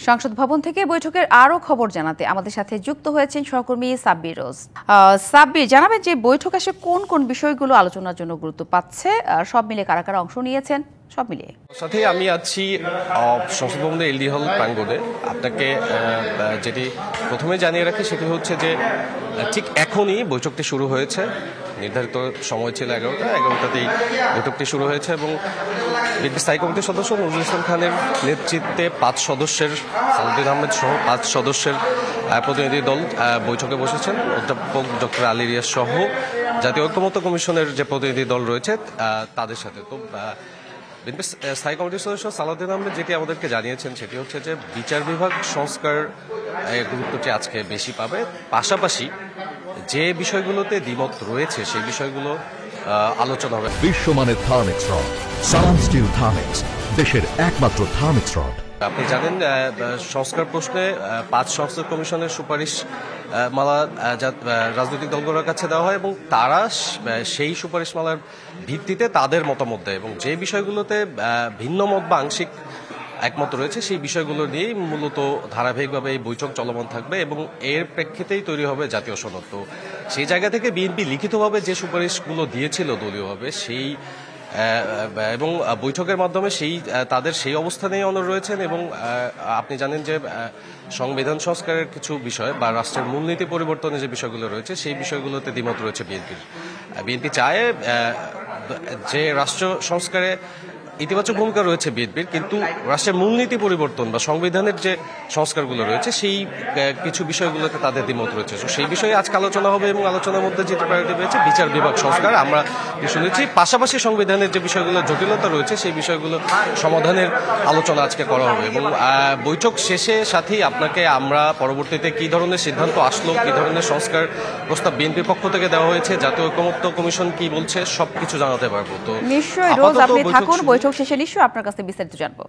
সংসদ ভবন থেকে বৈঠকের আরো খবর জানাতে আমাদের সাথে যুক্ত হয়েছেন সহকর্মী সাব্বির রোজ। সাব্বির, জানাবেন যে বৈঠক আসে কোন কোন বিষয়গুলো আলোচনার জন্য গুরুত্ব পাচ্ছে, সব মিলে কারা কারা অংশ নিয়েছেন, সব মিলিয়ে সাথে আমি আছি সংসদ ভবনের এলডি হল প্রাঙ্গণে। আপনাকে যেটি প্রথমে জানিয়ে রাখি সেটি হচ্ছে যে ঠিক এখনই বৈঠকটি শুরু হয়েছে। নির্ধারিত সময় ছিল 11টাতেই বৈঠকটি শুরু হয়েছে এবং বিএনপি স্থায়ী কমিটির সদস্য নজরুল ইসলাম খানের নেতৃত্বে 5 সদস্যের, সালাউদ্দিন আহমেদ সহ 5 সদস্যের প্রতিনিধি দল বৈঠকে বসেছেন। অধ্যাপক ডক্টর আলী রিয়াজ সহ জাতীয় ঐক্যমত্য কমিশনের যে প্রতিনিধি দল রয়েছে তাদের সাথে। তো বিএনপি স্থায়ী কমিটির সদস্য সালাউদ্দিন আহমেদ যেটি আমাদেরকে জানিয়েছেন সেটি হচ্ছে যে বিচার বিভাগ সংস্কার গুরুত্বটি আজকে বেশি পাবে, পাশাপাশি যে বিষয়গুলোতে দ্বিমত রয়েছে সেই বিষয়গুলো আলোচনা হবে। বিশ্বমানের থার্মিক্স রড, সালাম স্টিল থার্মিক্স, দেশের একমাত্র থার্মিক্স রড। আপনি জানেন সংস্কার প্রশ্নে 5 সংস্কার কমিশনের সুপারিশ মালা রাজনৈতিক দলগুলোর কাছে দেওয়া হয় এবং তারা সেই সুপারিশ মালার ভিত্তিতে তাদের মতামত দেয় এবং যে বিষয়গুলোতে ভিন্ন মত বা আংশিক একমত রয়েছে সেই বিষয়গুলো নিয়েই মূলত ধারাবাহিকভাবে এই বৈঠক চলমান থাকবে এবং এর প্রেক্ষিতেই তৈরি হবে জাতীয় সনদ। তো সেই জায়গা থেকে বিএনপি লিখিতভাবে যে সুপারিশগুলো দিয়েছিল দলীয়ভাবে সেই এবং বৈঠকের মাধ্যমে তাদের সেই অবস্থানেই অনড় রয়েছেন এবং আপনি জানেন যে সংবিধান সংস্কারের কিছু বিষয় বা রাষ্ট্রের মূলনীতি পরিবর্তনের যে বিষয়গুলো রয়েছে সেই বিষয়গুলোতে দ্বিমত রয়েছে বিএনপির। বিএনপি চায় যে রাষ্ট্র সংস্কারে ইতিবাচক ভূমিকা রয়েছে বিএনপির, কিন্তু রাষ্ট্রের মূলনীতি পরিবর্তন বা সংবিধানের যে সংস্কারগুলো রয়েছে সেই কিছু বিষয়গুলোতে তাদের দ্বিমত রয়েছে। তো সেই বিষয়ে আজকে আলোচনা হবে এবং আলোচনার মধ্যে যেটা প্রায়োরিটি রয়েছে বিচার বিভাগ সংস্কার আমরা শুনেছি, পাশাপাশি সংবিধানের যে বিষয়গুলো জটিলতা রয়েছে সেই বিষয়গুলো সমাধানের আলোচনা আজকে করা হবে এবং বৈঠক শেষে সাথেই আপনাকে আমরা পরবর্তীতে কি ধরনের সিদ্ধান্ত আসলো, কি ধরনের সংস্কার প্রস্তাব বিএনপির পক্ষ থেকে দেওয়া হয়েছে, জাতীয় ঐক্যমত্য কমিশন কি বলছে সবকিছু জানাতে পারবো। তো নিশ্চয়ই রোজ আপনি থাকুন, বৈঠক শেষে নিশ্চয়ই আপনার কাছে বিস্তারিত জানবো।